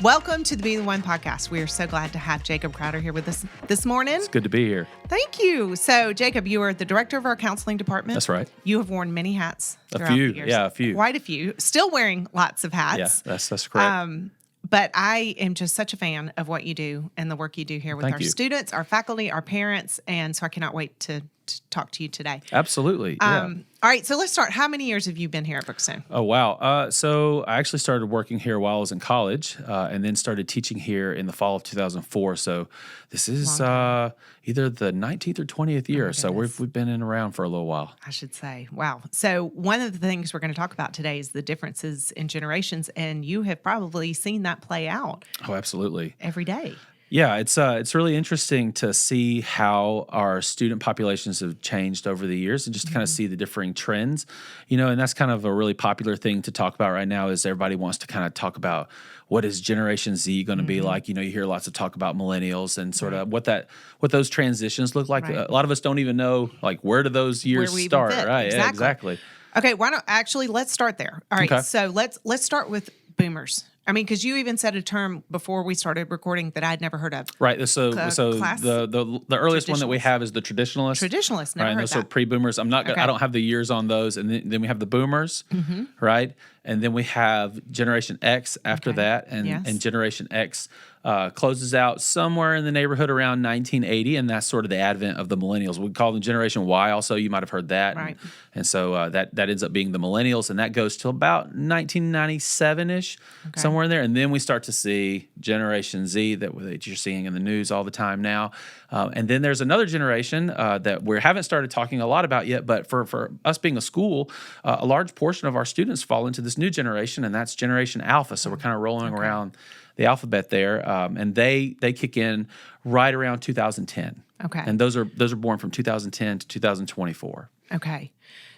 Welcome to the Be the One podcast. We are so glad to have Jacob Crowder here with us this morning. It's good to be here. Thank you. So, Jacob, you are the director of our counseling department. That's right. You have worn many hats throughout A few, the years. yeah, a few. Quite a few. Still wearing lots of hats. Yeah, that's correct. But I am just such a fan of what you do and the work you do here with our students, our faculty, our parents, and so I cannot wait to talk to you today. Absolutely. Yeah. All right, so let's start. How many years have you been here at Brookstone? Oh, wow. So I actually started working here while I was in college and then started teaching here in the fall of 2004. So this is either the 19th or 20th year. So we've been in around for a little while. I should say. Wow. So one of the things we're going to talk about today is the differences in generations, and you have probably seen that play out. Oh, absolutely. Every day. Yeah, it's really interesting to see how our student populations have changed over the years and just to kind of see the differing trends, and that's kind of a really popular thing to talk about right now is everybody wants to kind of talk about what is Generation Z going to be like. You hear lots of talk about millennials and sort of what those transitions look like. Right. A lot of us don't even know, like, where do those years start, right? Exactly. Yeah, exactly. Okay, let's start there. All right, so let's start with boomers. I mean, because you even said a term before we started recording that I'd never heard of. Right. So the earliest one that we have is the traditionalists. Traditionalists, never right? And heard those that. are pre-boomers. I don't have the years on those. And then we have the boomers, right? And then we have Generation X after that, and Generation X closes out somewhere in the neighborhood around 1980, and that's sort of the advent of the millennials. We call them Generation Y also. You might have heard that. Right. And so that ends up being the millennials, and that goes till about 1997-ish, somewhere in there. And then we start to see Generation Z that you're seeing in the news all the time now. And then there's another generation that we haven't started talking a lot about yet, but for us being a school, a large portion of our students fall into this new generation, and that's Generation Alpha. So we're kind of rolling around the alphabet there, and they kick in right around 2010. Okay. And those are born from 2010 to 2024. Okay.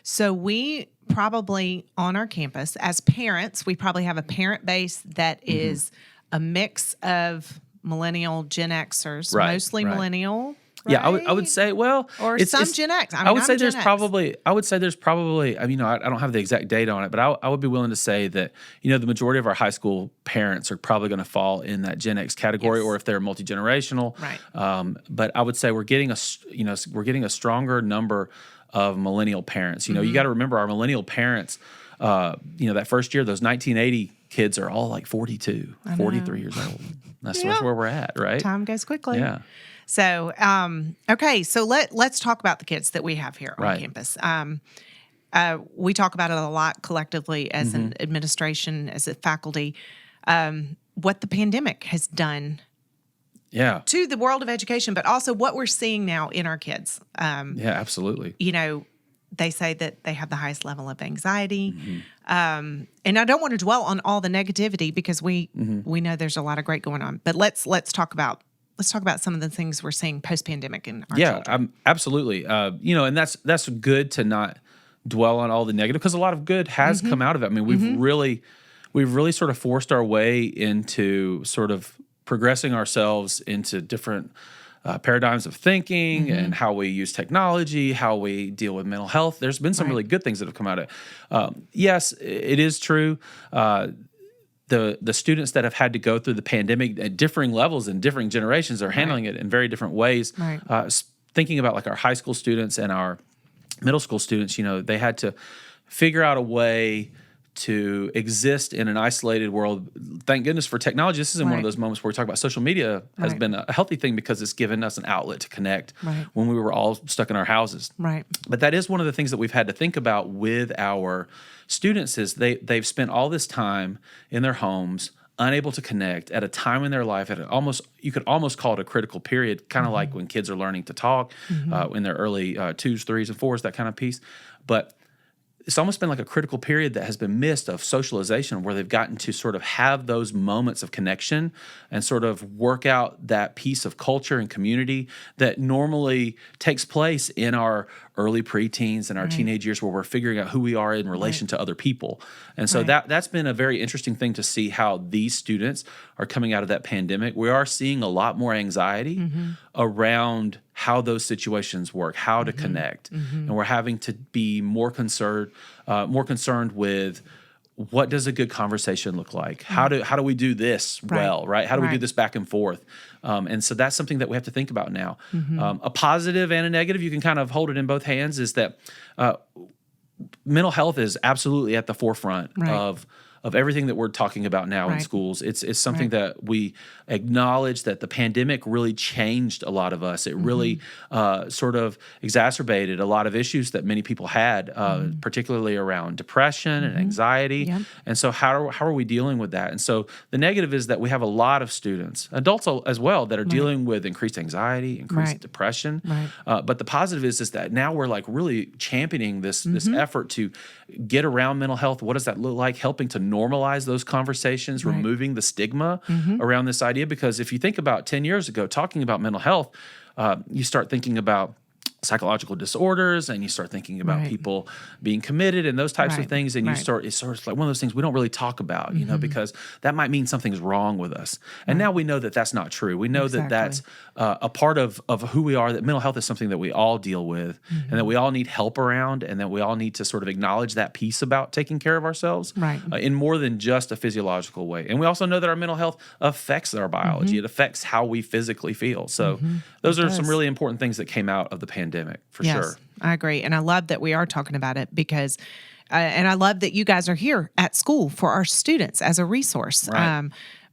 So we probably on our campus as parents, we probably have a parent base that is a mix of millennial Gen Xers, mostly millennial. Right? Yeah, I would say, well, or some Gen X. I would say there's probably. I don't have the exact data on it, but I would be willing to say that the majority of our high school parents are probably going to fall in that Gen X category, or if they're multi-generational. Right. But I would say we're getting a stronger number of millennial parents. You got to remember our millennial parents. That first year, those 1980 kids are all like 42, 43 years old. That's where we're at, right? Time goes quickly. Yeah. So, so let's talk about the kids that we have here on campus. We talk about it a lot collectively as an administration, as a faculty, what the pandemic has done to the world of education, but also what we're seeing now in our kids. Absolutely. They say that they have the highest level of anxiety. And I don't want to dwell on all the negativity because we know there's a lot of great going on. But let's talk about some of the things we're seeing post-pandemic in our children. Absolutely. And that's good to not dwell on all the negative because a lot of good has come out of it. I mean, we've really sort of forced our way into sort of progressing ourselves into different paradigms of thinking and how we use technology, how we deal with mental health. There's been some really good things that have come out of it. Yes, it is true. The students that have had to go through the pandemic at differing levels and differing generations are handling it in very different ways. Right. Thinking about like our high school students and our middle school students, they had to figure out a way to exist in an isolated world. Thank goodness for technology. This isn't one of those moments where we talk about social media has been a healthy thing because it's given us an outlet to connect when we were all stuck in our houses. Right. But that is one of the things that we've had to think about with our students is they've spent all this time in their homes unable to connect at a time in their life you could almost call it a critical period, kind of like when kids are learning to talk in their early 2s, 3s, and 4s, that kind of piece. But it's almost been like a critical period that has been missed of socialization where they've gotten to sort of have those moments of connection and sort of work out that piece of culture and community that normally takes place in our early preteens and our teenage years where we're figuring out who we are in relation to other people. And so that's been a very interesting thing to see how these students are coming out of that pandemic. We are seeing a lot more anxiety around how those situations work, how to connect, and we're having to be more concerned with what does a good conversation look like? How do we do this well, right? How do we do this back and forth? And so that's something that we have to think about now. A positive and a negative, you can kind of hold it in both hands, is that mental health is absolutely at the forefront of everything that we're talking about now in schools. It's something that we acknowledge that the pandemic really changed a lot of us. It really sort of exacerbated a lot of issues that many people had, particularly around depression and anxiety. Yep. And so how are we dealing with that? And so the negative is that we have a lot of students, adults as well, that are dealing with increased anxiety, increased depression. But the positive is that now we're like really championing this effort to get around mental health. What does that look like? Helping to normalize those conversations, removing the stigma around this idea. Because if you think about 10 years ago, talking about mental health, you start thinking about psychological disorders, and you start thinking about people being committed and those types of things, and it's sort of like one of those things we don't really talk about, you know, because that might mean something's wrong with us. And now we know that that's not true. We know that that's a part of who we are, that mental health is something that we all deal with, and that we all need help around, and that we all need to sort of acknowledge that piece about taking care of ourselves in more than just a physiological way. And we also know that our mental health affects our biology. It affects how we physically feel. So those are some really important things that came out of the pandemic, for sure. I agree. And I love that we are talking about it because, and I love that you guys are here at school for our students as a resource.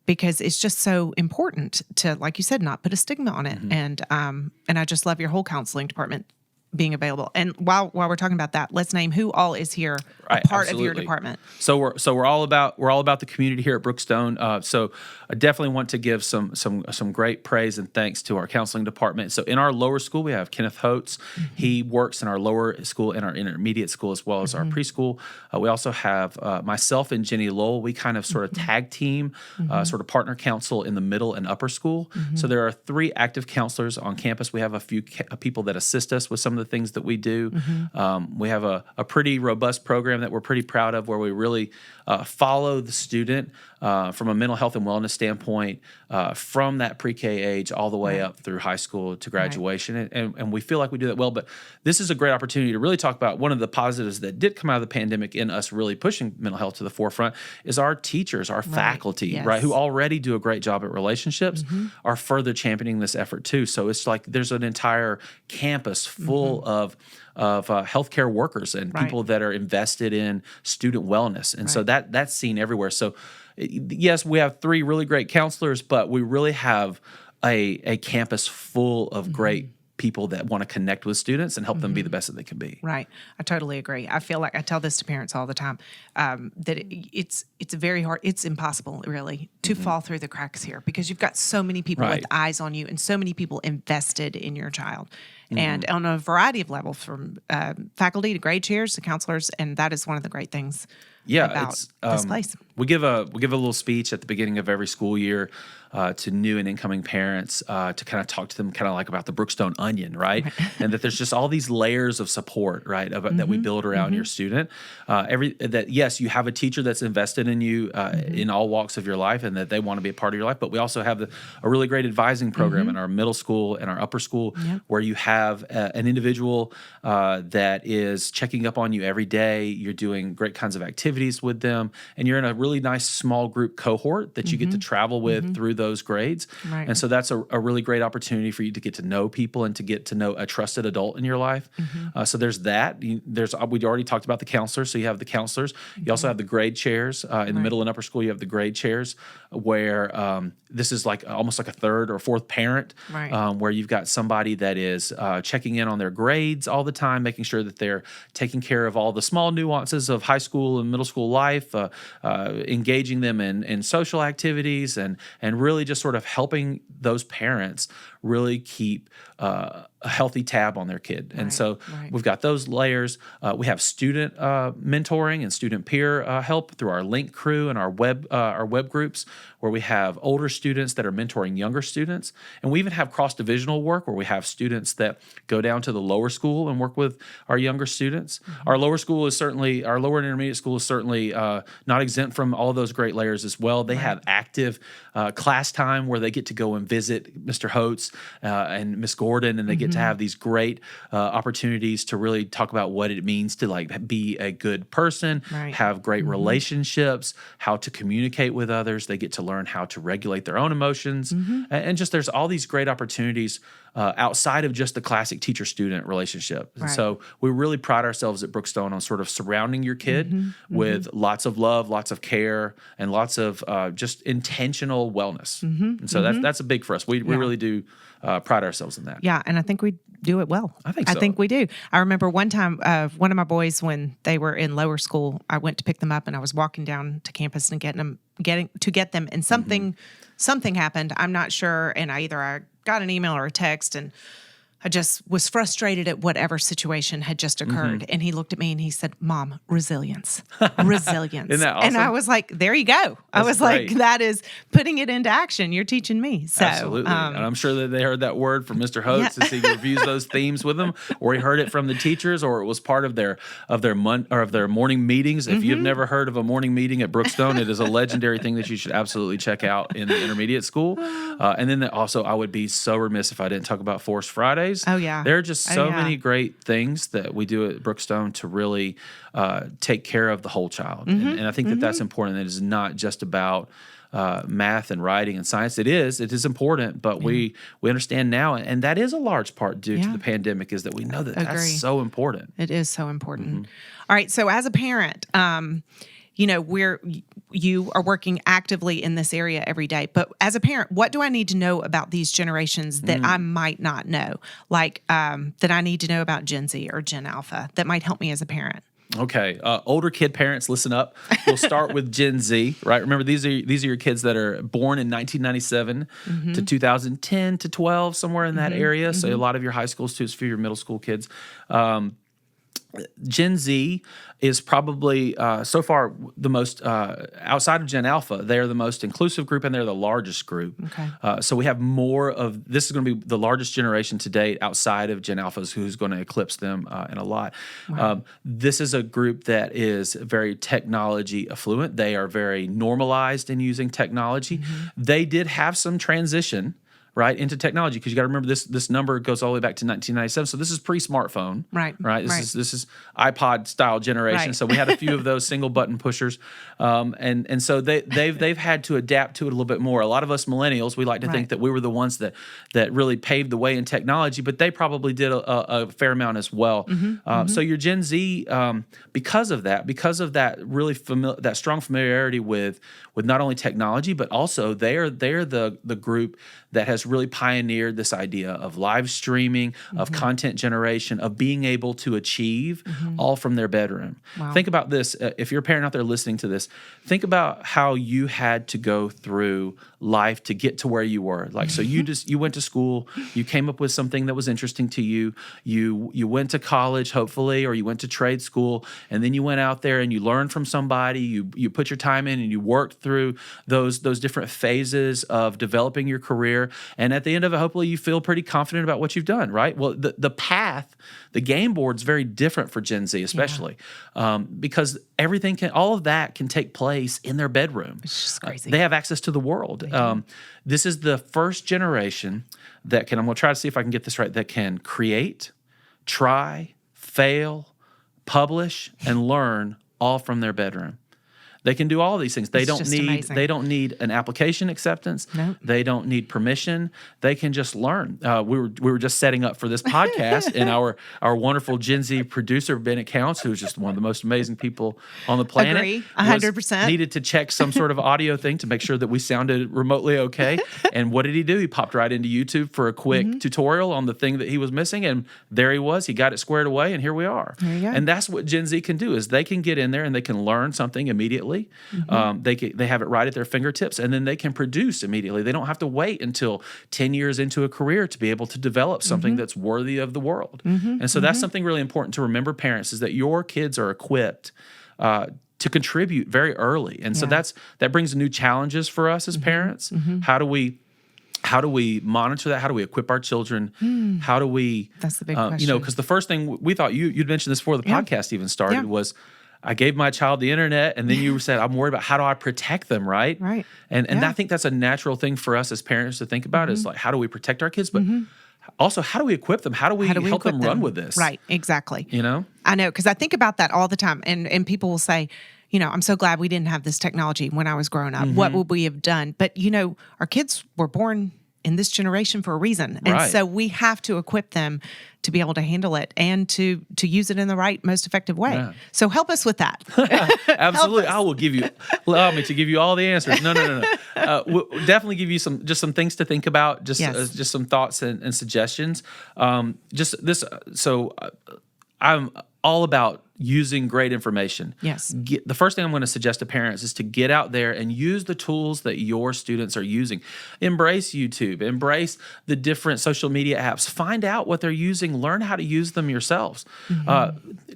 Because it's just so important to, like you said, not put a stigma on it. And I just love your whole counseling department being available. And while we're talking about that, let's name who all is here, a part of your department. So we're all about the community here at Brookstone. So I definitely want to give some great praise and thanks to our counseling department. So in our lower school, we have Kenneth Holtz. He works in our lower school and our intermediate school as well as our preschool. We also have myself and Jenny Lowell. We kind of sort of tag team, sort of partner counsel in the middle and upper school. So there are 3 active counselors on campus. We have a few people that assist us with some of the things that we do. We have a pretty robust program that we're pretty proud of, where we really follow the student from a mental health and wellness standpoint from that pre-K age all the way up through high school to graduation. And we feel like we do that well. But this is a great opportunity to really talk about one of the positives that did come out of the pandemic in us really pushing mental health to the forefront is our teachers, our faculty, who already do a great job at relationships, are further championing this effort too. So it's like there's an entire campus full of healthcare workers and people that are invested in student wellness. And so that's seen everywhere. So yes, we have 3 really great counselors, but we really have a campus full of great people that want to connect with students and help them be the best that they can be. Right. I totally agree. I feel like I tell this to parents all the time, that it's very hard. It's impossible, really, to fall through the cracks here because you've got so many people with eyes on you and so many people invested in your child. And on a variety of levels, from faculty to grade chairs to counselors, and that is one of the great things about this place. We give a little speech at the beginning of every school year to new and incoming parents to kind of talk to them kind of like about the Brookstone onion, right? And that there's just all these layers of support, right, that we build around your student. Yes, you have a teacher that's invested in you in all walks of your life, and that they want to be a part of your life. But we also have a really great advising program in our middle school and our upper school, where you have an individual that is checking up on you every day. You're doing great kinds of activities with them, and you're in a really nice small group cohort that you get to travel with through those grades. And so that's a really great opportunity for you to get to know people and to get to know a trusted adult in your life. So there's that. We already talked about the counselors. So you have the counselors. You also have the grade chairs. In the middle and upper school, you have the grade chairs, where this is like almost like a third or fourth parent, where you've got somebody that is checking in on their grades all the time, making sure that they're taking care of all the small nuances of high school and middle school life, engaging them in social activities, and really just sort of helping those parents really keep a healthy tab on their kid. And so we've got those layers. We have student mentoring and student peer help through our Link crew and our web groups, where we have older students that are mentoring younger students. And we even have cross-divisional work, where we have students that go down to the lower school and work with our younger students. Our lower and intermediate school is certainly not exempt from all of those great layers as well. They have active class time where they get to go and visit Mr. Holtz and Miss Gordon, and they get to have these great opportunities to really talk about what it means to like be a good person, have great relationships, how to communicate with others. They get to learn how to regulate their own emotions, and just there's all these great opportunities outside of just the classic teacher-student relationship. And so we really pride ourselves at Brookstone on sort of surrounding your kid with lots of love, lots of care, and lots of just intentional wellness. And so that's a big for us. We really do pride ourselves in that. Yeah, and I think we do it well. I think so. I think we do. I remember one time, one of my boys, when they were in lower school, I went to pick them up, and I was walking down to campus and getting them, and something happened. I'm not sure, and I got an email or a text, and I just was frustrated at whatever situation had just occurred. And he looked at me and he said, "Mom, resilience, resilience." Isn't that awesome? And I was like, there you go. I was great. like, that is putting it into action. You're teaching me. So, absolutely. And I'm sure that they heard that word from Mr. Holtz as he reviews those themes with them, or he heard it from the teachers, or it was part of their morning meetings. If you've never heard of a morning meeting at Brookstone, it is a legendary thing that you should absolutely check out in the intermediate school. And then also, I would be so remiss if I didn't talk about Force Fridays. Oh, yeah. There are just so many great things that we do at Brookstone to really take care of the whole child. And I think that that's important. It is not just about math and writing and science. It is important, but we understand now, and that is a large part due to the pandemic, is that we know that that's so important. It is so important. All right. So as a parent, you are working actively in this area every day. But as a parent, what do I need to know about these generations that I might not know? Like that I need to know about Gen Z or Gen Alpha that might help me as a parent? Okay, older kid parents, listen up. We'll start with Gen Z, right? Remember, these are your kids that are born in 1997 to 2010 to 12, somewhere in that area. So a lot of your high school students, a few of your middle school kids. Gen Z is probably so far the most outside of Gen Alpha. They're the most inclusive group, and they're the largest group. Okay. So we have more of this is going to be the largest generation to date outside of Gen Alphas, who's going to eclipse them in a lot. Wow. This is a group that is very technology affluent. They are very normalized in using technology. They did have some transition into technology, because you got to remember this number goes all the way back to 1997. So this is pre-smartphone, right? This is iPod style generation. Right. So we had a few of those single button pushers, and so they've had to adapt to it a little bit more. A lot of us millennials, we like to think that we were the ones that really paved the way in technology, but they probably did a fair amount as well. So your Gen Z, because of that really that strong familiarity with not only technology, but also they're the group that has really pioneered this idea of live streaming, of content generation, of being able to achieve all from their bedroom. Wow. Think about this. If you're a parent out there listening to this, think about how you had to go through life to get to where you were. Like, so you went to school, you came up with something that was interesting to you, you went to college, hopefully, or you went to trade school, and then you went out there and you learned from somebody, you put your time in and you worked through those different phases of developing your career. And at the end of it, hopefully you feel pretty confident about what you've done, right? Well, the path, the game board's very different for Gen Z, especially, because all of that can take place in their bedroom. It's just crazy. They have access to the world. This is the first generation that I'm going to try to see if I can get this right, that can create, try, fail, publish, and learn all from their bedroom. They can do all of these things. They don't need an application acceptance. Nope. They don't need permission. They can just learn. We were just setting up for this podcast, and our wonderful Gen Z producer Bennett Counts, who's just one of the most amazing people on the planet, agree 100%. Needed to check some sort of audio thing to make sure that we sounded remotely okay. And what did he do? He popped right into YouTube for a quick tutorial on the thing that he was missing, and there he was. He got it squared away, and here we are. There you go. And that's what Gen Z can do, is they can get in there and they can learn something immediately. They have it right at their fingertips, and then they can produce immediately. They don't have to wait until 10 years into a career to be able to develop something that's worthy of the world. And so that's something really important to remember, parents, is that your kids are equipped to contribute very early. And so that brings new challenges for us as parents. How do we monitor that? How do we equip our children? How do we? That's the big question. Because the first thing we thought, you'd mentioned this before the podcast even started, was I gave my child the internet, and then you said, I'm worried about how do I protect them, right? Right. And I think that's a natural thing for us as parents to think about is like, how do we protect our kids? But also, how do we equip them? How do we help them run with this? Right, exactly. You know? I know, because I think about that all the time. And people will say, I'm so glad we didn't have this technology when I was growing up. What would we have done? But, our kids were born in this generation for a reason. And so we have to equip them to be able to handle it and to use it in the right, most effective way. Yeah. So help us with that. Absolutely. I will allow me to give you all the answers. No. We'll definitely give you some things to think about, just some thoughts and suggestions. I'm all about using great information. Yes. The first thing I'm going to suggest to parents is to get out there and use the tools that your students are using. Embrace YouTube. Embrace the different social media apps. Find out what they're using. Learn how to use them yourselves.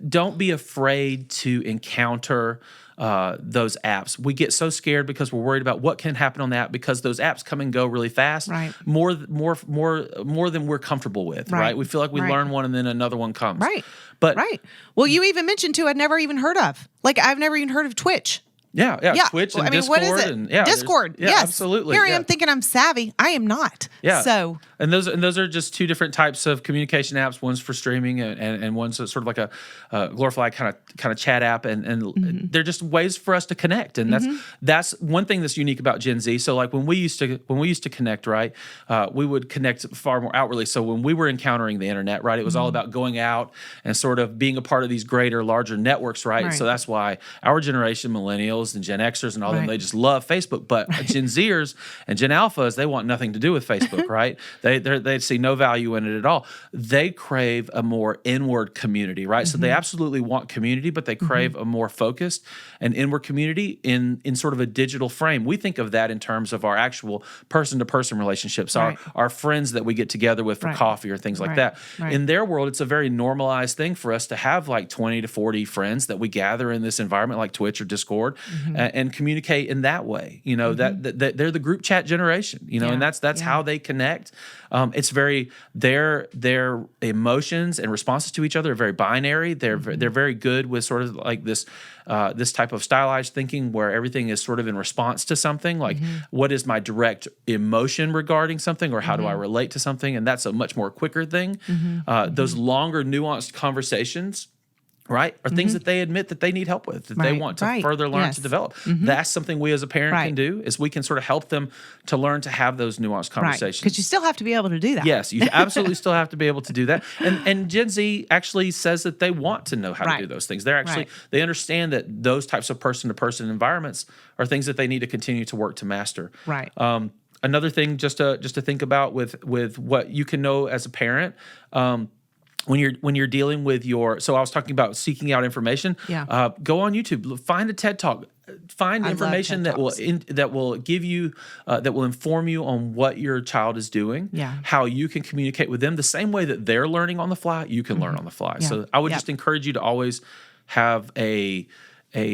Don't be afraid to encounter those apps. We get so scared because we're worried about what can happen on the app because those apps come and go really fast. Right. More than we're comfortable with. Right. We feel like we learn one and then another one comes. Right. But well, you even mentioned two I'd never even heard of. Like I've never even heard of Twitch. Yeah. Twitch and Discord. What is it? And Discord. Yes, absolutely. Here I am thinking I'm savvy. I am not. Yeah. So. And those are just two different types of communication apps. One's for streaming, and one's sort of like a glorified kind of chat app, and they're just ways for us to connect. And that's one thing that's unique about Gen Z. So like when we used to connect, right, we would connect far more outwardly. So when we were encountering the internet, right, it was all about going out and sort of being a part of these greater, larger networks, right? So that's why our generation, millennials and Gen Xers and all them, they just love Facebook. But Gen Zers and Gen Alphas, they want nothing to do with Facebook, right? They see no value in it at all. They crave a more inward community, right? So they absolutely want community, but they crave a more focused and inward community in sort of a digital frame. We think of that in terms of our actual person-to-person relationships, our friends that we get together with for coffee or things like that. In their world, it's a very normalized thing for us to have like 20 to 40 friends that we gather in this environment like Twitch or Discord and communicate in that way. That they're the group chat generation, and that's how they connect. It's very their emotions and responses to each other are very binary. They're very good with sort of like this type of stylized thinking where everything is sort of in response to something. Like what is my direct emotion regarding something, or how do I relate to something? And that's a much more quicker thing. Those longer, nuanced conversations, right, are things that they admit that they need help with, that they want to further learn to develop. That's something we as a parent can do, is we can sort of help them to learn to have those nuanced conversations. Because you still have to be able to do that. Yes, you absolutely still have to be able to do that. And Gen Z actually says that they want to know how to do those things. They're actually they understand that those types of person-to-person environments are things that they need to continue to work to master. Right. Another thing just to think about with what you can know as a parent. When you're dealing with so I was talking about seeking out information. Yeah. Go on YouTube, find a TED Talk, find information that will give you that will inform you on what your child is doing. Yeah. How you can communicate with them the same way that they're learning on the fly. You can learn on the fly. Yeah. So I would just encourage you to always have a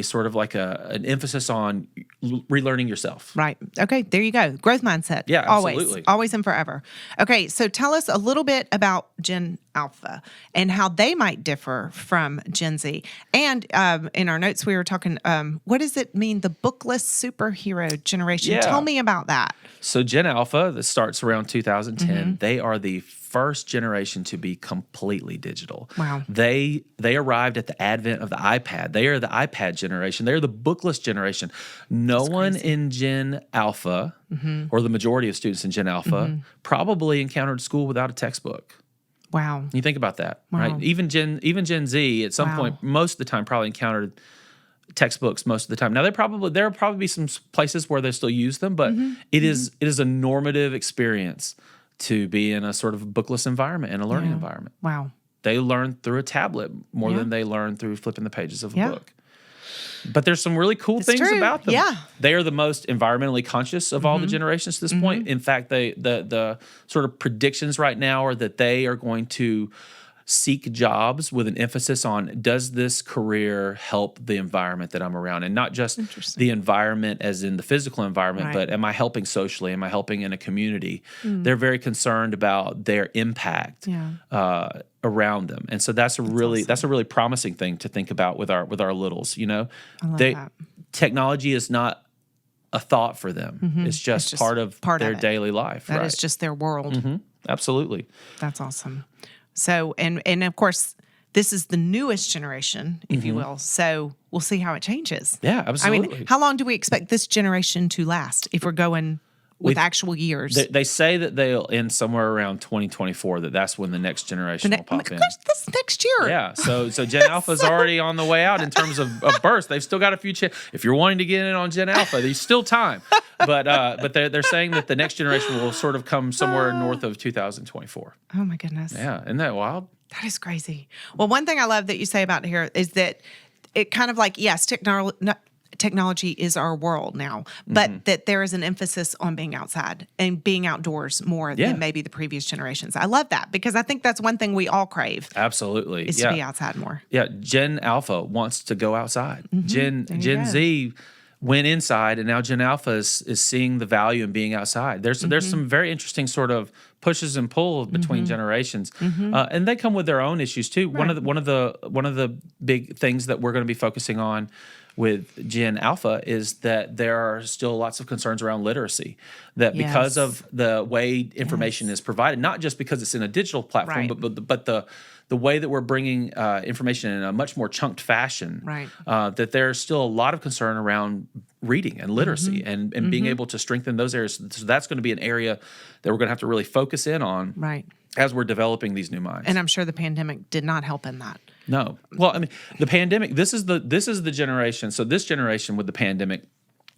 sort of like an emphasis on relearning yourself. Right. Okay. There you go. Growth mindset. Yeah, absolutely. Always and forever. Okay. So tell us a little bit about Gen Alpha and how they might differ from Gen Z. And in our notes, we were talking, what does it mean, the bookless superhero generation? Yeah. Tell me about that. So Gen Alpha, that starts around 2010, they are the first generation to be completely digital. Wow. They arrived at the advent of the iPad. They are the iPad generation. They are the bookless generation. No one in Gen Alpha, or the majority of students in Gen Alpha, probably encountered school without a textbook. Wow. You think about that, right? Even Gen Z at some point, most of the time, probably encountered textbooks most of the time. Now there'll probably be some places where they still use them, but it is a normative experience to be in a sort of bookless environment and a learning environment. Wow. They learn through a tablet more than they learn through flipping the pages of a book. But there's some really cool things about them. Yeah. They are the most environmentally conscious of all the generations to this point. In fact, the sort of predictions right now are that they are going to seek jobs with an emphasis on, does this career help the environment that I'm around? And not just the environment as in the physical environment, but am I helping socially? Am I helping in a community? They're very concerned about their impact around them. And so that's a really promising thing to think about with our littles, you know. I love that. Technology is not a thought for them. It's just part of their daily life. That is just their world. Absolutely. That's awesome. So, and of course, this is the newest generation, if you will. So we'll see how it changes. Yeah, absolutely. I mean, how long do we expect this generation to last if we're going with actual years? They say that they'll end somewhere around 2024, that's when the next generation will pop in. Gosh, this next year. Yeah, so Gen Alpha's already on the way out in terms of births. They've still got a few if you're wanting to get in on Gen Alpha, there's still time. But they're saying that the next generation will sort of come somewhere north of 2024. Oh my goodness. Yeah, isn't that wild? That is crazy. Well, one thing I love that you say about here is that it kind of like, yes, technology is our world now, but that there is an emphasis on being outside and being outdoors more than maybe the previous generations. I love that because I think that's one thing we all crave. Absolutely. Is to be outside more. Yeah. Gen Alpha wants to go outside. Gen Z went inside, and now Gen Alpha is seeing the value in being outside. There's some very interesting sort of pushes and pulls between generations, and they come with their own issues too. Right. One of the big things that we're going to be focusing on with Gen Alpha is that there are still lots of concerns around literacy. That because of the way information is provided, not just because it's in a digital platform, but the way that we're bringing information in a much more chunked fashion, that there's still a lot of concern around reading and literacy and being able to strengthen those areas. So that's going to be an area that we're going to have to really focus in on as we're developing these new minds. And I'm sure the pandemic did not help in that. No. Well, I mean, the pandemic, this is the generation. So this generation with the pandemic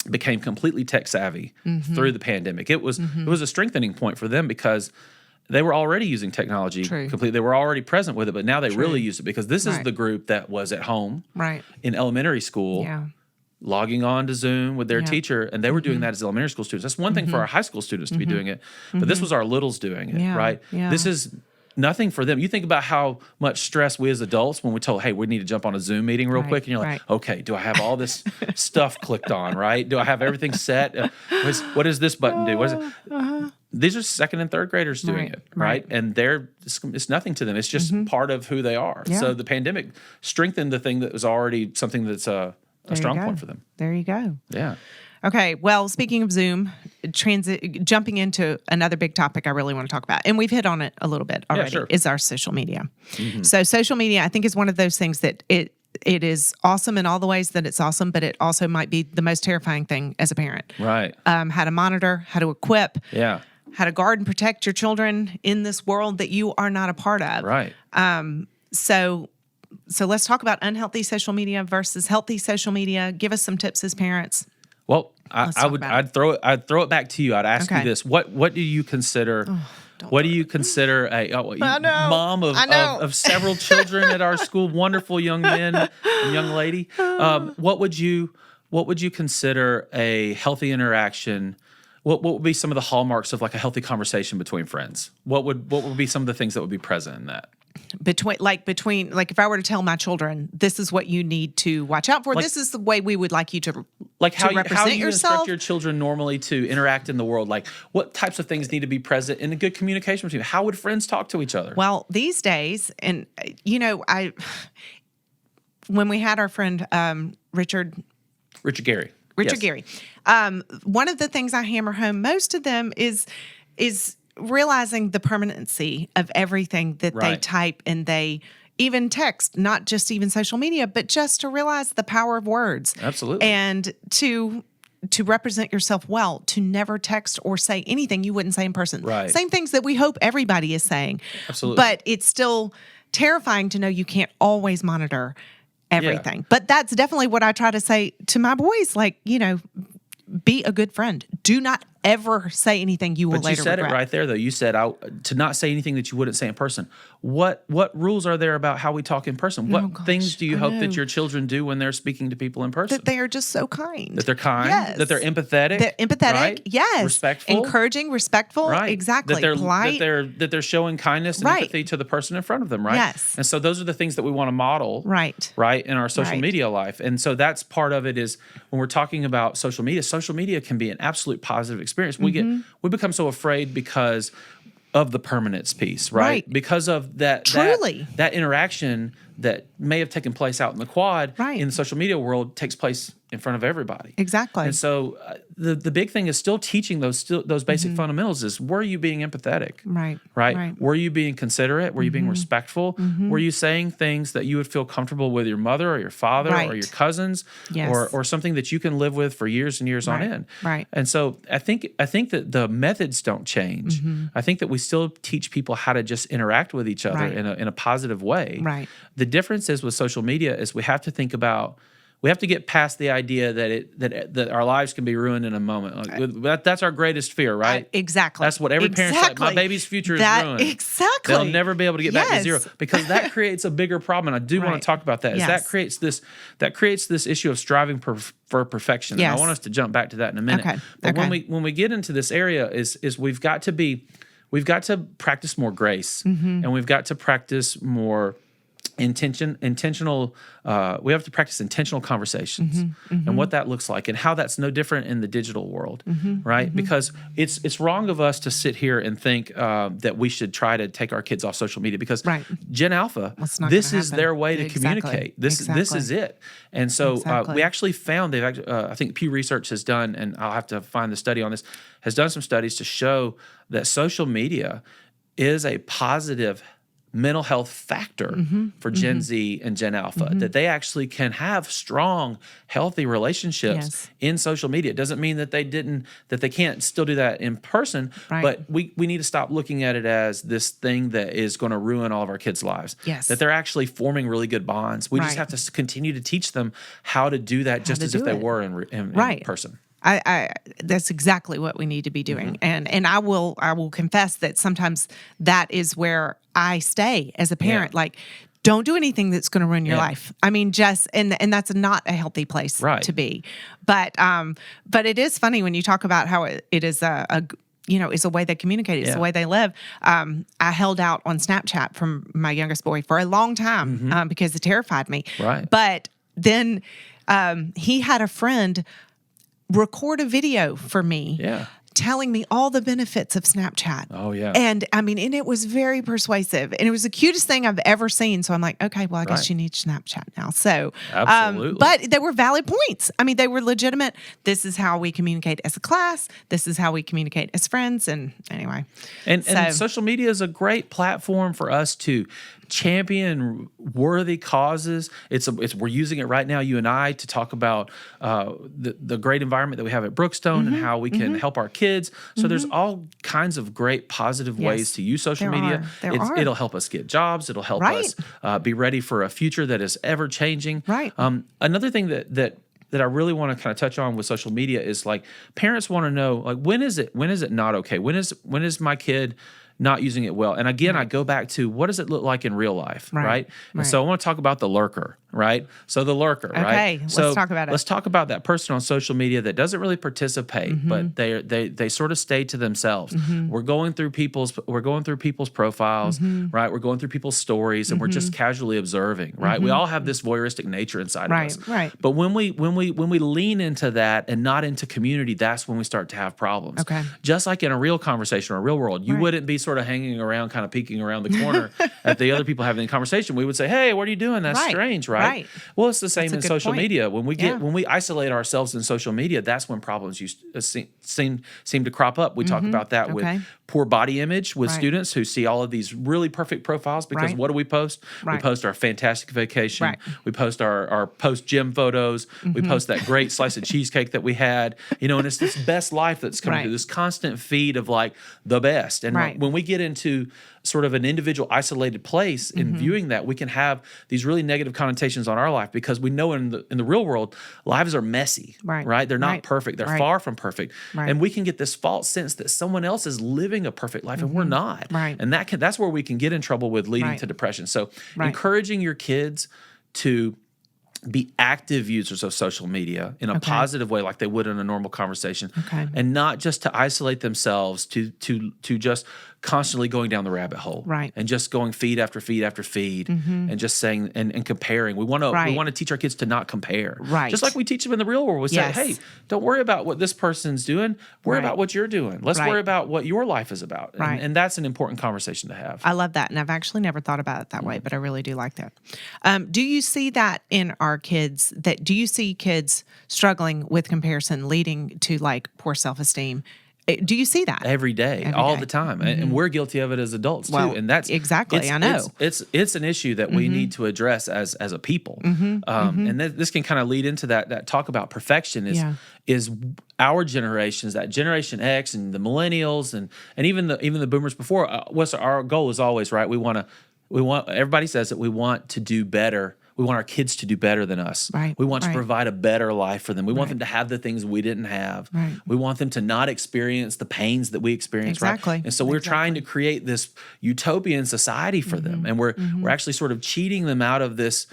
became completely tech savvy through the pandemic. It was a strengthening point for them because they were already using technology completely. They were already present with it, but now they really use it because this is the group that was at home in elementary school, logging on to Zoom with their teacher, and they were doing that as elementary school students. That's one thing for our high school students to be doing it, but this was our littles doing it, right? Yeah. This is nothing for them. You think about how much stress we as adults when we're told, hey, we need to jump on a Zoom meeting real quick. And you're like, okay, do I have all this stuff clicked on, right? Do I have everything set? What does this button do? What is it? These are second and third graders doing it, right? And it's nothing to them. It's just part of who they are. Yeah. So the pandemic strengthened the thing that was already something that's a strong point for them. There you go. Yeah. Okay, well, speaking of Zoom, jumping into another big topic I really want to talk about, and we've hit on it a little bit already, is our social media. So social media, I think, is one of those things that it is awesome in all the ways that it's awesome, but it also might be the most terrifying thing as a parent. Right. How to monitor, how to equip. Yeah. How to guard and protect your children in this world that you are not a part of. Right. So let's talk about unhealthy social media versus healthy social media. Give us some tips as parents. Well, I'd throw it back to you. I'd ask you this: what do you consider? What do you consider a mom of several children at our school? Wonderful young men and young lady. What would you consider a healthy interaction? What would be some of the hallmarks of like a healthy conversation between friends? What would be some of the things that would be present in that? Between if I were to tell my children, this is what you need to watch out for. This is the way we would like you to represent how you yourself. Instruct your children normally to interact in the world. Like what types of things need to be present in a good communication between you? How would friends talk to each other? Well, these days, and when we had our friend Richard Gary. Gary. One of the things I hammer home most of them is realizing the permanency of everything that they type and they even text, not just even social media, but just to realize the power of words. Absolutely. And to represent yourself well, to never text or say anything you wouldn't say in person. Right. Same things that we hope everybody is saying. Absolutely. But it's still terrifying to know you can't always monitor everything. Yeah. But that's definitely what I try to say to my boys, be a good friend. Do not ever say anything you will later regret. But you said it right there, though. You said to not say anything that you wouldn't say in person. What rules are there about how we talk in person? What things do you hope that your children do when they're speaking to people in person? That they are just so kind. That they're kind. Yes. That they're empathetic. They're empathetic. Right? Yes. Respectful. Encouraging. Respectful. Right. Exactly. That they're polite. That they're showing kindness and empathy to the person in front of them. Right. Yes. And so those are the things that we want to model. Right. Right. In our social media life. And so that's part of it is when we're talking about social media can be an absolute positive experience. We become so afraid because of the permanence piece, right? Because of that interaction that may have taken place out in the quad in the social media world takes place in front of everybody. Exactly. And so the big thing is still teaching those basic fundamentals is, were you being empathetic? Right? Were you being considerate? Were you being respectful? Were you saying things that you would feel comfortable with your mother or your father or your cousins or something that you can live with for years and years on end? And so I think that the methods don't change. I think that we still teach people how to just interact with each other in a positive way. The difference is with social media is we have to think about, we have to get past the idea that our lives can be ruined in a moment. That's our greatest fear, right? Exactly. That's what every parent's like. My baby's future is ruined. Exactly. They'll never be able to get back to zero, because that creates a bigger problem. And I do want to talk about that. Is that creates this issue of striving for perfection. And I want us to jump back to that in a minute. But when we get into this area, is we've got to practice more grace, and we've got to practice more intentional. We have to practice intentional conversations and what that looks like, and how that's no different in the digital world, right? Because it's wrong of us to sit here and think that we should try to take our kids off social media, because Gen Alpha, this is their way to communicate. This is it. And so we actually found, I think Pew Research has done, and I'll have to find the study on this, has done some studies to show that social media is a positive mental health factor for Gen Z and Gen Alpha, that they actually can have strong, healthy relationships in social media. It doesn't mean that they can't still do that in person, but we need to stop looking at it as this thing that is going to ruin all of our kids' lives. That they're actually forming really good bonds. We just have to continue to teach them how to do that, just as if they were in person. That's exactly what we need to be doing. And I will confess that sometimes that is where I stay as a parent. Like, don't do anything that's going to ruin your life. I mean, and that's not a healthy place to be. But it is funny when you talk about how it is it's a way they communicate. It's the way they live. I held out on Snapchat from my youngest boy for a long time because it terrified me. But then he had a friend record a video for me telling me all the benefits of Snapchat. And I mean, and it was very persuasive, and it was the cutest thing I've ever seen. So I'm like, okay, well, I guess you need Snapchat now. So, absolutely. But they were valid points. I mean, they were legitimate. This is how we communicate as a class. This is how we communicate as friends. And anyway. And social media is a great platform for us to champion worthy causes. We're using it right now, you and I, to talk about the great environment that we have at Brookstone and how we can help our kids. So there's all kinds of great positive ways to use social media. It'll help us get jobs. It'll help us be ready for a future that is ever changing. Another thing that I really want to kind of touch on with social media is, like, parents want to know, like, when is it not okay? When is my kid not using it well? And again, I go back to, what does it look like in real life, right? And so I want to talk about the lurker, right? So the lurker, right? Okay, let's talk about it. Let's talk about that person on social media that doesn't really participate, but they sort of stay to themselves. We're going through people's profiles, right? We're going through people's stories, and we're just casually observing, right? We all have this voyeuristic nature inside of us. But when we lean into that and not into community, that's when we start to have problems. Just like in a real conversation or a real world, you wouldn't be sort of hanging around, kind of peeking around the corner at the other people having the conversation. We would say, "Hey, what are you doing? That's strange, right?" Well, it's the same in social media. When we isolate ourselves in social media, that's when problems seem to crop up. We talk about that with poor body image with students who see all of these really perfect profiles, because what do we post? We post our fantastic vacation. We post our post-gym photos. We post that great slice of cheesecake that we had, and it's this best life that's coming through, this constant feed of, like, the best. And when we get into sort of an individual isolated place in viewing that, we can have these really negative connotations on our life, because we know in the real world, lives are messy, right? They're not perfect. They're far from perfect. And we can get this false sense that someone else is living a perfect life and we're not. And that's where we can get in trouble with leading to depression. So encouraging your kids to be active users of social media in a positive way, like they would in a normal conversation, and not just to isolate themselves to just constantly going down the rabbit hole, Right. and just going feed after feed after feed, and just saying and comparing. We want Right. to teach our kids to not compare, Right. just like we teach them in the real world. We Yes. say, hey, don't worry about what this person's doing. Worry Right. about what you're doing. Let's Right. worry about what your life is about, Right. and that's an important conversation to have. I love that. And I've actually never thought about it that way, but I really do like that. Do you see that in our kids? Do you see kids struggling with comparison leading to like poor self-esteem? Do you see that? Every day, Every all day. the time, and we're guilty of it as adults Well, too. And that's exactly, I know. it's an issue that we need to address as a people. And this can kind of lead into that talk about perfection is our generations, that Generation X and the millennials and even the boomers before. What's our goal is always right. We want everybody says that we want to do better. We want our kids to do better than us. Right, We want to right. provide a better life for them. We want Right. them to have the things we didn't have. Right. We want them to not experience the pains that we experience. Exactly. Right? And so we're trying to create this utopian society for them. And we're actually sort of cheating them out of this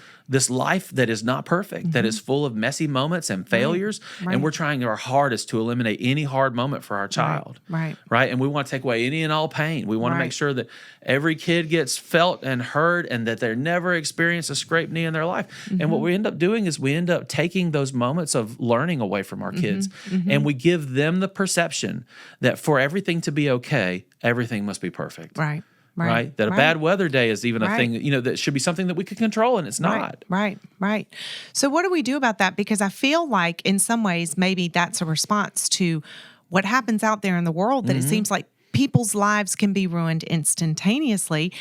life that is not perfect, that is full of messy moments and failures. Right. And we're trying our hardest to eliminate any hard moment for our child. Right. Right. And we want to take away any and all pain. We want to Right. make sure that every kid gets felt and heard and that they never experience a scraped knee in their life. And what we end up doing is we end up taking those moments of learning away from our kids and we give them the perception that for everything to be okay, everything must be perfect. Right. Right. That a bad weather day is even a Right. thing, that should be something that we could control, and it's not. Right. So what do we do about that? Because I feel like in some ways, maybe that's a response to what happens out there in the world, that it seems like people's lives can be ruined instantaneously.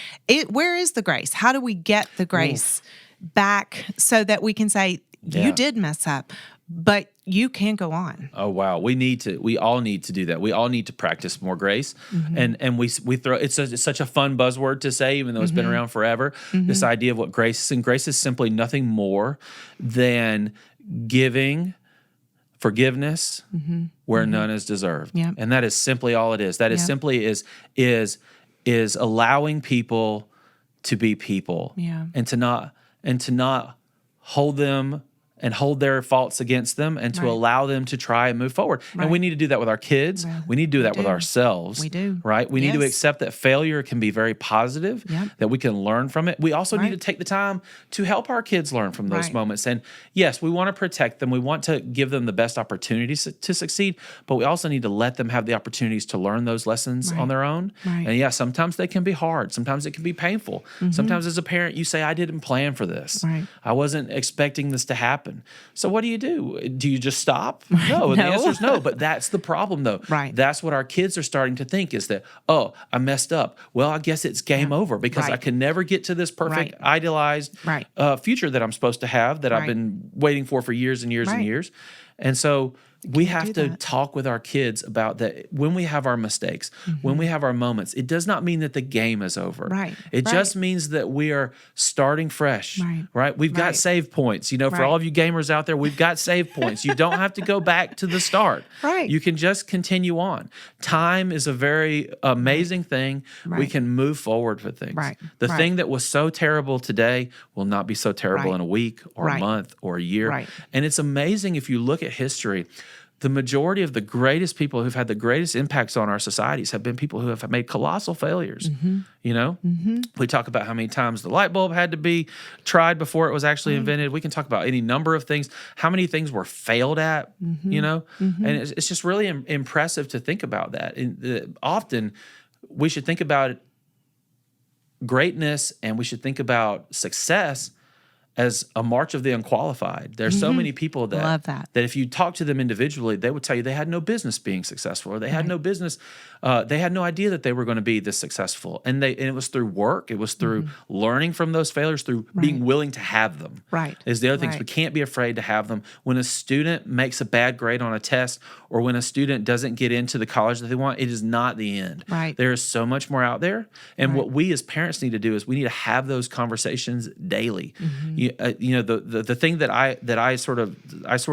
Where is the grace? How do we get the grace back so that we can say, you did mess up, but you can go on? Oh wow, we all need to do that. We all need to practice more grace, and we throw it's such a fun buzzword to say, even though it's been around forever. This idea of what grace is, and grace is simply nothing more than giving forgiveness where none is deserved, Yep. and that is simply all it is. That is Yep. simply is allowing people to be people, and to not hold them and hold their faults against them, and to Right. allow them to try and move forward. And we Right. need to do that with our kids. Well, we need to do that with do. ourselves. We do. Right? We need to Yes. accept that failure can be very positive, Yep. that we can learn from it. We also need Right. to take the time to help our kids learn from those Right. moments. And yes, we want to protect them. We want to give them the best opportunities to succeed, but we also need to let them have the opportunities to learn those lessons Right. on their own. Right. And yeah, sometimes they can be hard. Sometimes it can be painful. Sometimes as a parent, you say, I didn't plan for this. Right. I wasn't expecting this to happen. So what do? Do you just stop? No. And the No. answer is no. But that's the problem, though. Right. That's what our kids are starting to think is that, oh, I messed up. Well, I guess it's game over because Right. I can never get to this perfect, Right. idealized Right. future that I'm supposed to have, that I've Right. been waiting for years and years and Right. years. And so we have do to that. talk with our kids about that when we have our mistakes, when we have our moments. It does not mean that the game is over. Right. It Right. just means that we are starting fresh. Right. We've got Right. save points. For Right. all of you gamers out there, we've got save points. You don't have to go back to the start. Right. You can just continue on. Time is a very amazing thing. We Right. can move forward with things. Right. The Right. thing that was so terrible today will not be so terrible Right. in a week or a Right. month or a year. Right. And it's amazing if you look at history. The majority of the greatest people who've had the greatest impacts on our societies have been people who have made colossal failures. We talk about how many times the light bulb had to be tried before it was actually invented. We can talk about any number of things, how many things were failed at, and it's just really impressive to think about that. And often we should think about greatness and we should think about success as a march of the unqualified. There's so many people that Love that. if you talk to them individually, they would tell you they had no business being successful, or they had no business, they had no idea that they were going to be this successful. And it was through work, it was through learning from those failures, through being willing to have them. Right. Is the other things. Right. We can't be afraid to have them. When a student makes a bad grade on a test, or when a student doesn't get into the college that they want, it is not the end. Right. There is so much more out there. And Right. what we as parents need to do is we need to have those conversations daily. the thing that I sort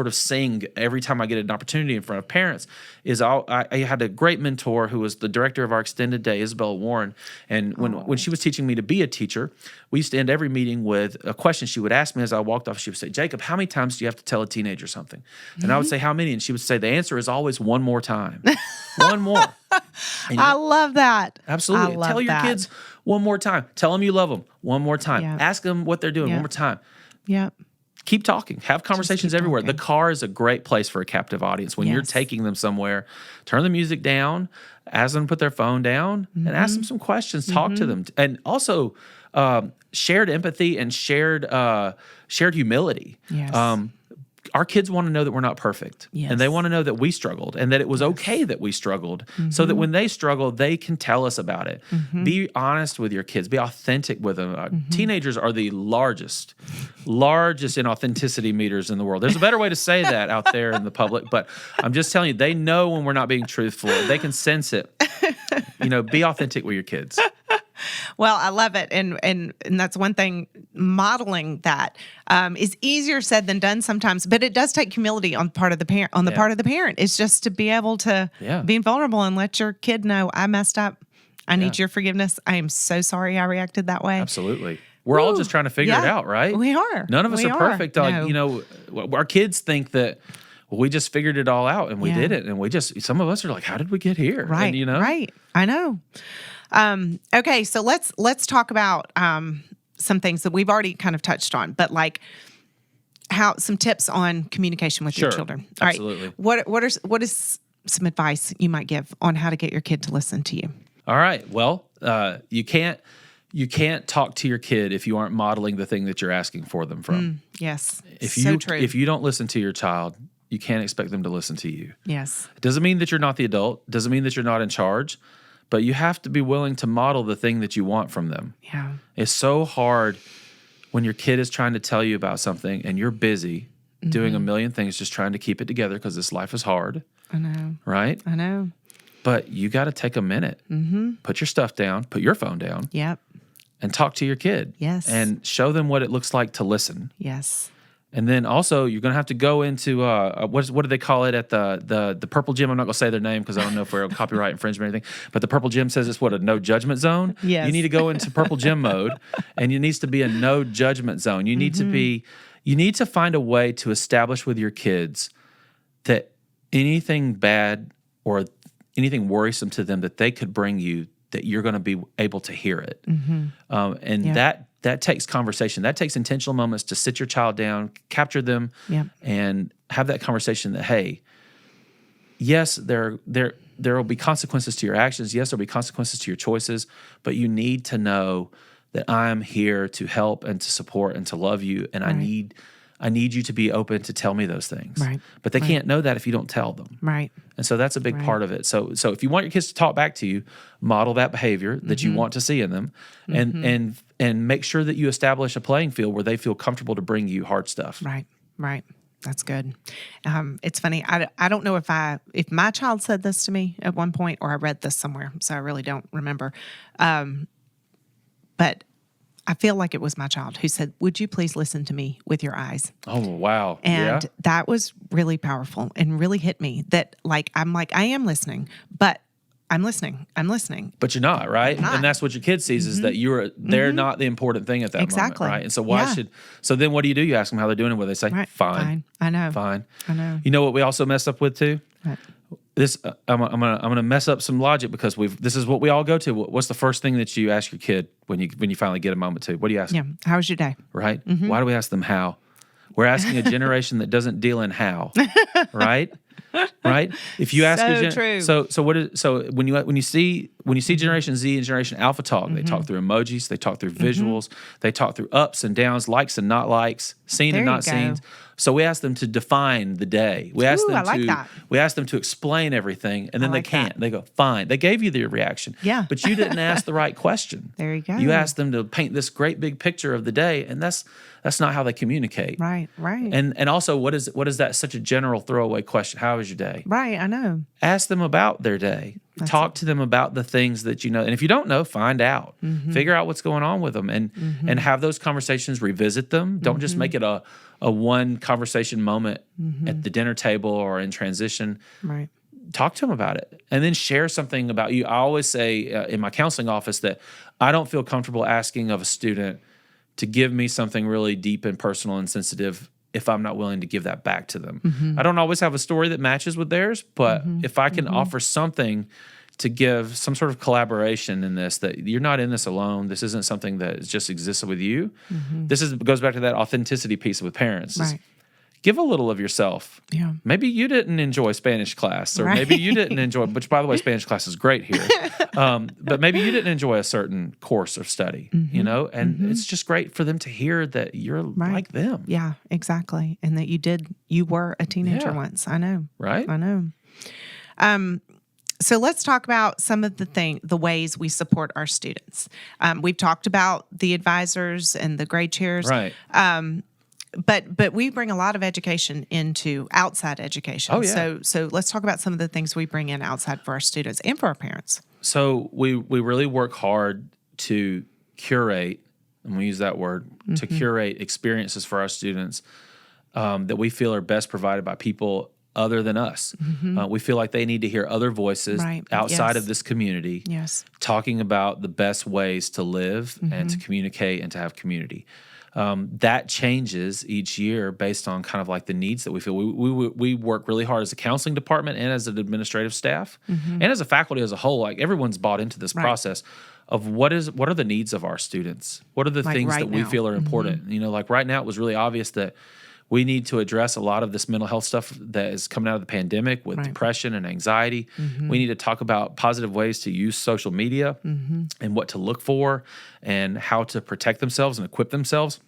of sing every time I get an opportunity in front of parents is I had a great mentor who was the director of our extended day, Isabella Warren, and when she was teaching me to be a teacher, we used to end every meeting with a question she would ask me as I walked off. She would say, "Jacob, how many times do you have to tell a teenager something?" And I would say, "How many?" And she would say, "The answer is always one more time, one more." And I love that. absolutely. Tell your kids one more time. Tell them you love them one more time. Yeah. Ask them what they're doing one more time. Yep. Keep talking. Have conversations everywhere. talking. The car is a great place for a captive audience. When you're Yes. taking them somewhere, turn the music down, ask them to put their phone down, and ask them some questions. Talk to them. And also shared empathy and shared humility. Yes. Our kids want to know that we're not perfect. Yes. And they want to know that we struggled and that it was okay that we struggled so that when they struggle, they can tell us about it. Be honest with your kids. Be authentic with them. Teenagers are the largest in authenticity meters in the world. There's a better way to say that out there in the public, but I'm just telling you, they know when we're not being truthful. They can sense it. Be authentic with your kids. Well, I love it, and that's one thing. Modeling that is easier said than done sometimes, but it does take humility on the part of the parent. On the part of the parent, it's just to be able to be vulnerable and let your kid know, "I messed up. I need your forgiveness. I am so sorry I reacted that way." Absolutely. We're all just trying to figure it out, right? We are. None of us We are perfect. No. Our kids think that we just figured it all out, and we didn't. And some of us are like, "How did we get here?" Right. And, Right. I know. Okay, so let's talk about some things that we've already kind of touched on, but like some tips on communication with your children. All absolutely. right. What is some advice you might give on how to get your kid to listen to you? All right. Well, you can't talk to your kid if you aren't modeling the thing that you're asking for them from. Yes. True. If you don't listen to your child, you can't expect them to listen to you. Yes. It doesn't mean that you're not the adult. It doesn't mean that you're not in charge. But you have to be willing to model the thing that you want from them. Yeah. It's so hard when your kid is trying to tell you about something and you're busy doing a million things, just trying to keep it together because this life is hard. I know. Right? I know. But you got to take a minute, put your stuff down, put your phone down, Yep. and talk to your kid. Yes. And show them what it looks like to listen. Yes. And then also you're going to have to go into what do they call it at the Purple Gym? I'm not going to say their name because I don't know if we're copyright infringement or anything. But the Purple Gym says it's a no judgment zone. Yes. You need to go into Purple Gym mode, and it needs to be a no judgment zone. You need to find a way to establish with your kids that anything bad or anything worrisome to them that they could bring you, that you're going to be able to hear it. That takes conversation. That takes intentional moments to sit your child down, capture them, and have that conversation that, hey, yes, there will be consequences to your actions. Yes, there will be consequences to your choices, but you need to know that I'm here to help and to support and to love you, and I need you to be open to tell me those things. Right. But they can't know that if you don't tell them. Right. And so that's a big part of it. So if you want your kids to talk back to you, model that behavior that you want to see in them, and make sure that you establish a playing field where they feel comfortable to bring you hard stuff. Right. Right. That's good. It's funny. I don't know if my child said this to me at one point or I read this somewhere, so I really don't remember. But I feel like it was my child who said, "Would you please listen to me with your eyes?" Oh, wow. And that was really powerful and really hit me that I'm like, I am listening, but I'm listening. But you're not, right? not. And that's what your kid sees is that they're not the important thing at that moment, right? And so so then what do? You ask them how they're doing and what they say, fine. I know. Fine. I know. You know what we also messed up with too? What? This I'm gonna mess up some logic because this is what we all go to. What's the first thing that you ask your kid when you finally get a moment to? What do you ask? Yeah. How was your day? Right? Why do we ask them how? We're asking a generation that doesn't deal in how, right? Right? If you ask true. when you see Generation Z and Generation Alpha talk, they talk through emojis, they talk through visuals, they talk through ups and downs, likes and not likes, seen and not seen. So we ask them to define the day. We ask them I like that. We ask them to explain everything, and then they can't. that. They go, fine. They gave you the reaction. Yeah. But you didn't ask the right question. There you go. You asked them to paint this great big picture of the day, and that's not how they communicate. Right. And also, what is that such a general throwaway question? How was your day? Right, I know. Ask them about their day. Talk to them about the things that you know. And if you don't know, find out. Figure out what's going on with them and have those conversations, revisit them. Don't just make it a one conversation moment at the dinner table or in transition. Right. Talk to them about it and then share something about you. I always say in my counseling office that I don't feel comfortable asking of a student to give me something really deep and personal and sensitive if I'm not willing to give that back to them. I don't always have a story that matches with theirs, but if I can offer something to give some sort of collaboration in this, that you're not in this alone. This isn't something that just exists with you. Goes back to that authenticity piece with parents. Right. Give a little of yourself. Yeah. Maybe you didn't enjoy Spanish class, or maybe you didn't enjoy, which by the way, Spanish class is great here. But maybe you didn't enjoy a certain course of study, and it's just great for them to hear that you're like them. Yeah, exactly. And that you were a teenager once. I know. Right? I know. So let's talk about some of the ways we support our students. We've talked about the advisors and the grade chairs. Right. But we bring a lot of education into outside education. Oh, yeah. So let's talk about some of the things we bring in outside for our students and for our parents. So we really work hard to curate, and we use that word, to curate experiences for our students that we feel are best provided by people other than us. We feel like they need to hear other voices outside of this community talking about the best ways to live and to communicate and to have community. That changes each year based on kind of like the needs that we feel. We work really hard as a counseling department and as an administrative staff and as a faculty as a whole. Like everyone's bought into this process of what are the needs of our students? What are the things that we feel are important? Like right now it was really obvious that we need to address a lot of this mental health stuff that is coming out of the pandemic with depression and anxiety. We need to talk about positive ways to use social media and what to look for and how to protect themselves and equip themselves,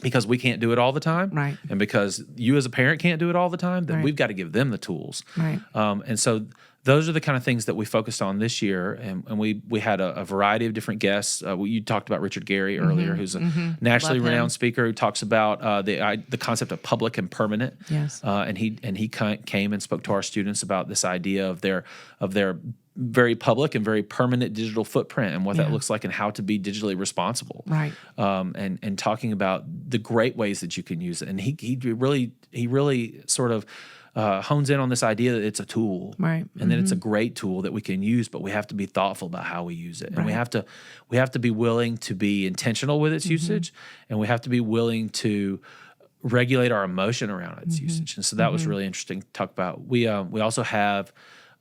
because we can't do it all the time. Right. And because you as a parent can't do it all the time, then we've got to give them the tools. Right. And so those are the kind of things that we focused on this year, and we had a variety of different guests. You talked about Richard Gary earlier, who's a nationally renowned speaker who talks about the concept of public and permanent. Yes, and he came and spoke to our students about this idea of their very public and very permanent digital footprint and what that looks like and how to be digitally responsible. Right. And talking about the great ways that you can use it, and he really sort of hones in on this idea that it's a tool, right, and that it's a great tool that we can use, but we have to be thoughtful about how we use it, and we have to be willing to be intentional with its usage, and we have to be willing to regulate our emotion around its usage. And so that was really interesting to talk about. We also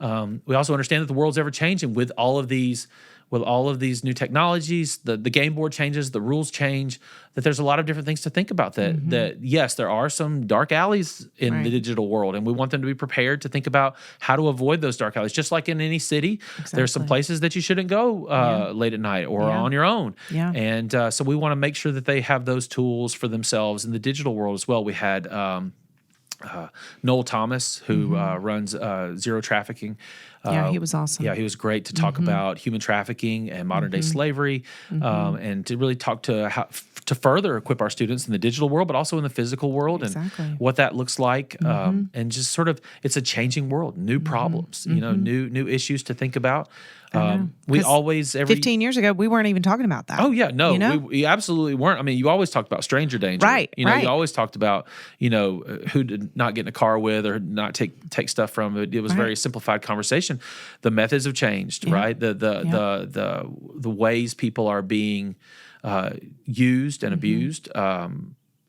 understand that the world's ever changing with all of these new technologies. The game board changes, the rules change, that there's a lot of different things to think about that yes, there are some dark alleys in the digital world, and we want them to be prepared to think about how to avoid those dark alleys. Just like in any city, there's some places that you shouldn't go late at night or on your own. Yeah. And so we want to make sure that they have those tools for themselves in the digital world as well. We had Noel Thomas, who runs Zero Trafficking. He was awesome. Yeah, he was great to talk about human trafficking and modern day slavery, and to really talk to how to further equip our students in the digital world, but also in the physical world, and what that looks like, and just sort of, it's a changing world, new problems, new issues to think about. We always 15 years ago we weren't even talking about that. Oh yeah, no, we absolutely weren't. I mean, you always talked about stranger danger, right? You always talked about who to not get in a car with or not take stuff from. It was very simplified conversation. The methods have changed, right? The ways people are being used and abused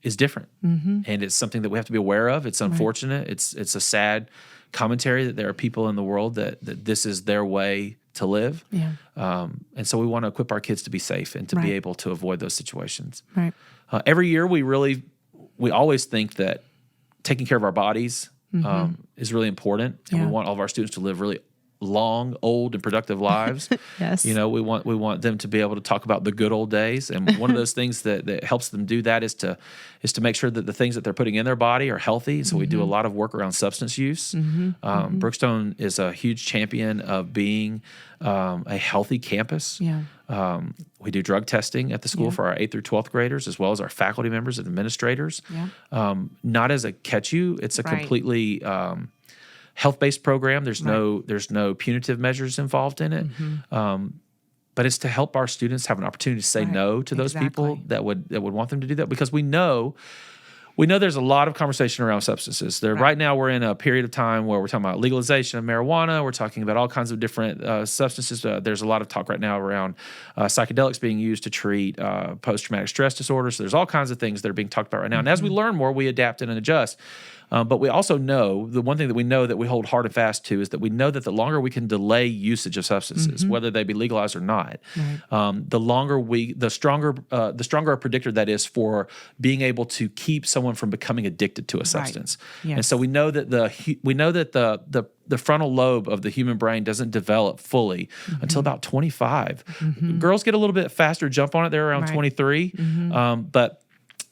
is different, and it's something that we have to be aware of. It's unfortunate. It's a sad commentary that there are people in the world that this is their way to live. Yeah. And so we want to equip our kids to be safe and to be able to avoid those situations. Right. Every year we always think that taking care of our bodies is really important, and we want all of our students to live really long, old, and productive lives. Yes. You know, we want them to be able to talk about the good old days. And one of those things that helps them do that is to make sure that the things that they're putting in their body are healthy. So we do a lot of work around substance use. Brookstone is a huge champion of being a healthy campus. Yeah. We do drug testing at the school for our 8th through 12th graders, as well as our faculty members and administrators. Yeah. Not as a catch you, it's a completely health-based program. There's no punitive measures involved in it. But it's to help our students have an opportunity to say no to those people that would want them to do that, because we know there's a lot of conversation around substances. Right now we're in a period of time where we're talking about legalization of marijuana. We're talking about all kinds of different substances. There's a lot of talk right now around psychedelics being used to treat post-traumatic stress disorder. So there's all kinds of things that are being talked about right now. And as we learn more, we adapt and adjust. But we also know, the one thing that we know that we hold hard and fast to is that we know that the longer we can delay usage of substances, whether they be legalized or not, the stronger a predictor that is for being able to keep someone from becoming addicted to a substance. Yes. And so we know that the frontal lobe of the human brain doesn't develop fully until about 25. Girls get a little bit faster jump on it there around 23, but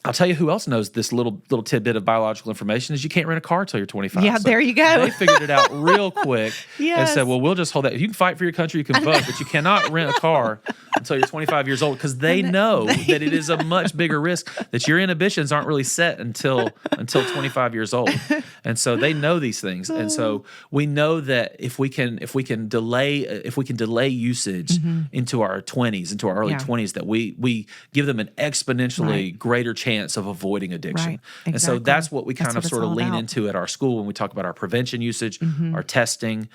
I'll tell you who else knows this little tidbit of biological information is you can't rent a car until you're 25. Yeah, so there you go. They figured it out real quick and said, well, we'll just hold that. You can fight for your country, you can vote, but you cannot rent a car until you're 25 years old, because they know that it is a much bigger risk, that your inhibitions aren't really set until 25 years old. And so they know these things. And so we know that if we can delay usage into our 20s, into our early 20s, that we give them an exponentially greater chance of avoiding addiction. Right. Exactly. And so that's what we kind of sort of lean about. into at our school when we talk about our prevention usage, our testing.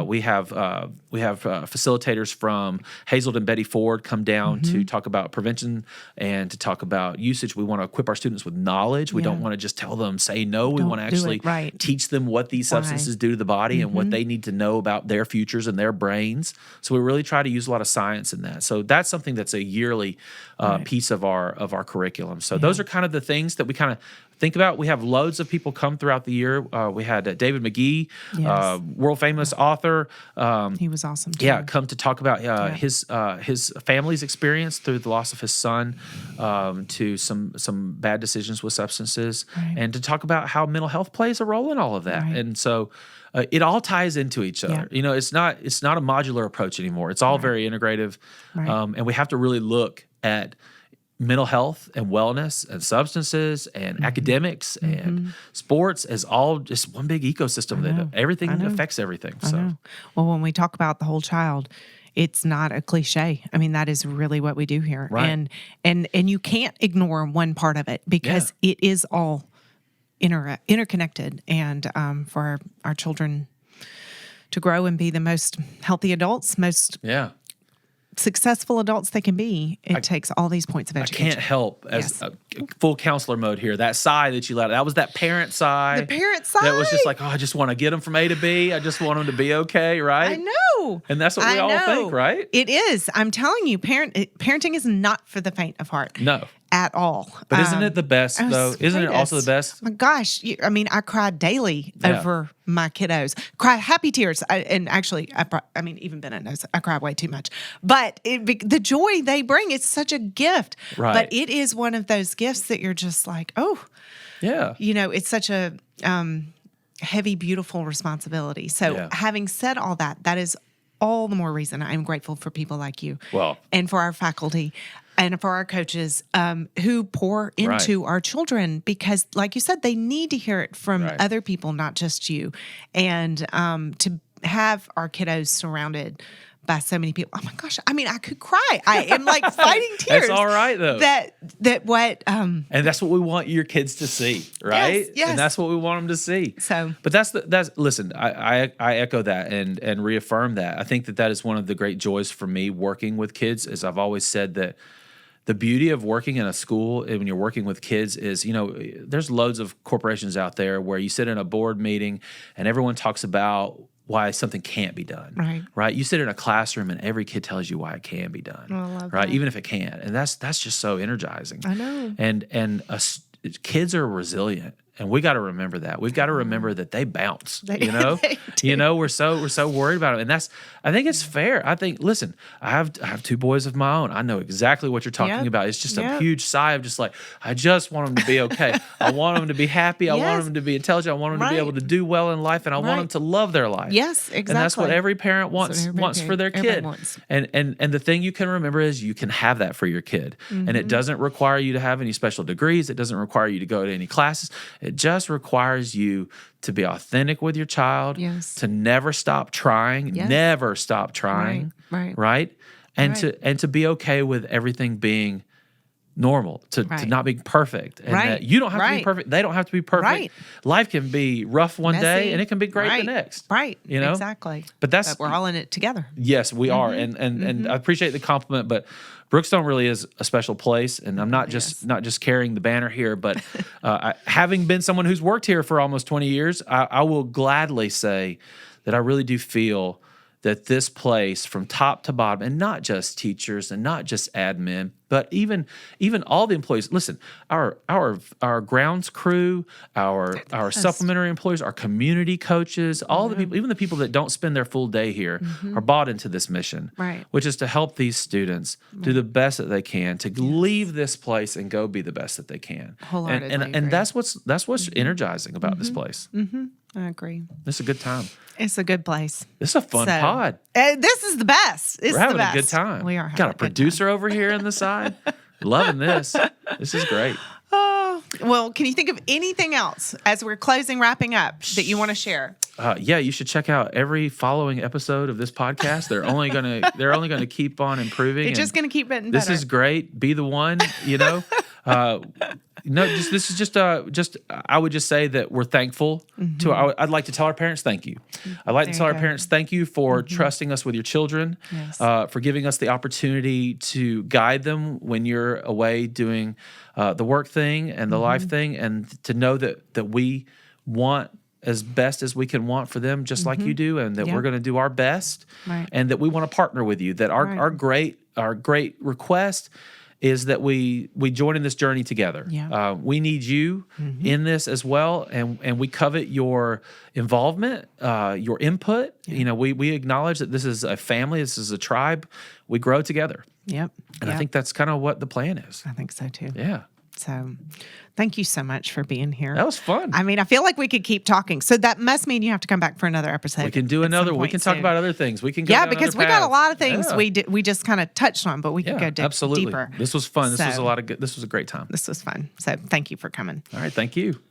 We have facilitators from Hazelden and Betty Ford come down to talk about prevention and to talk about usage. We want to equip our students with knowledge. We don't want to just tell them, say no. We want to actually teach them what these substances do to the body and what they need to know about their futures and their brains. So we really try to use a lot of science in that. So that's something that's a yearly piece of our curriculum. So those are kind of the things that we kind of think about. We have loads of people come throughout the year. We had David McGee, world famous author. He was awesome too. Yeah, come to talk about his family's experience through the loss of his son, to some bad decisions with substances, and to talk about how mental health plays a role in all of that. And so it all ties into each other. You know, it's not a modular approach anymore. It's all very integrative, and we have to really look at mental health and wellness and substances and academics and sports as all just one big ecosystem that everything affects everything. So, well, when we talk about the whole child, it's not a cliche. I mean, that is really what we do here. Right. And you can't ignore one part of it, because it is all interconnected. And for our children to grow and be the most healthy adults, most successful adults they can be, it takes all these points of education. I can't help, as full counselor mode here, that sigh that you let out, that was that parent sigh. The parent sigh. That was just like, oh, I just want to get them from A to B. I just want them to be okay, right? I know. And that's what we all think, right? It is. I'm telling you, parenting is not for the faint of heart. No. At all. But isn't it the best, though? Isn't it also the best? Oh my gosh. I mean, I cried daily over my kiddos. Cried happy tears. And actually, even Bennett knows I cry way too much. But the joy they bring, it's such a gift. Right. But it is one of those gifts that you're just like, oh. Yeah. You know, it's such a heavy, beautiful responsibility. So having said all that, that is all the more reason I'm grateful for people like you. Well. And for our faculty. And for our coaches who pour into our children, because, like you said, they need to hear it from other people, not just you. And to have our kiddos surrounded by so many people. Oh my gosh! I mean, I could cry. I am like fighting tears. That's all right, though. That what. And that's what we want your kids to see, right? Yes. And that's what we want them to see. So, but that's listen. I echo that and reaffirm that. I think that is one of the great joys for me working with kids. As I've always said, that the beauty of working in a school and when you're working with kids is, you know, there's loads of corporations out there where you sit in a board meeting and everyone talks about why something can't be done. Right. You sit in a classroom and every kid tells you why it can be done. Oh, I love right. that. Even if it can't. And that's just so energizing. I know. And kids are resilient. And we got to remember that. We've got to remember that they bounce. They You know, we're so worried about them, and I think it's fair. I think, listen, I have two boys of my own. I know exactly what you're talking about. It's just a huge sigh of just like, I just want them to be okay. I want them to be happy. I want them to be intelligent. I want them to be able to do well in life, and I want them to love their life. Yes, exactly. And that's what every parent wants for their kid. And the thing you can remember is you can have that for your kid, and it doesn't require you to have any special degrees. It doesn't require you to go to any classes. It just requires you to be authentic with your child, to never stop trying, never stop trying, right? And to be okay with everything being normal, to not be perfect, and that you don't have to be perfect. They don't have to be perfect. Life can be rough one day, and it can be great the next. You know, exactly. But we're all in it together. Yes, we are, and I appreciate the compliment, but Brookstone really is a special place, and I'm not just carrying the banner here, but having been someone who's worked here for almost 20 years, I will gladly say that I really do feel that this place from top to bottom, and not just teachers and not just admin, but even all the employees. Listen, our grounds crew, our supplementary employees, our community coaches, all the people, even the people that don't spend their full day here, are bought into this mission, which is to help these students do the best that they can, to leave this place and go be the best that they can. Wholeheartedly and that's what's energizing about this place. I agree. It's a good time. It's a good place. It's a fun pod. This is the best. We're having a good time. We are having got a producer over here on the side. Loving this. This is great. Oh, well, can you think of anything else as we're wrapping up that you want to share? Yeah, you should check out every following episode of this podcast. They're only gonna keep on improving. It's just gonna keep getting better. This is great. Be the one. You know. No, this is just I would just say that we're thankful to. I'd like to tell our parents thank you. I'd like to tell our parents thank you for trusting us with your children, for giving us the opportunity to guide them when you're away doing the work thing and the life thing, and to know that we want as best as we can want for them, just like you do, and that we're going to do our best, and that we want to partner with you. That our great request is that we join in this journey together. We need you in this as well, and we covet your involvement, your input. You know, we acknowledge that this is a family, this is a tribe. We grow together. And I think that's kind of what the plan is. I think so too. Yeah. So thank you so much for being here. That was fun. I mean, I feel like we could keep talking. So that must mean you have to come back for another episode. We can do another. We can talk about other things. We can go down because we got a lot of things we just kind of touched on, but we can go deeper. This was fun. This was a great time. This was fun. So thank you for coming. All right. Thank you.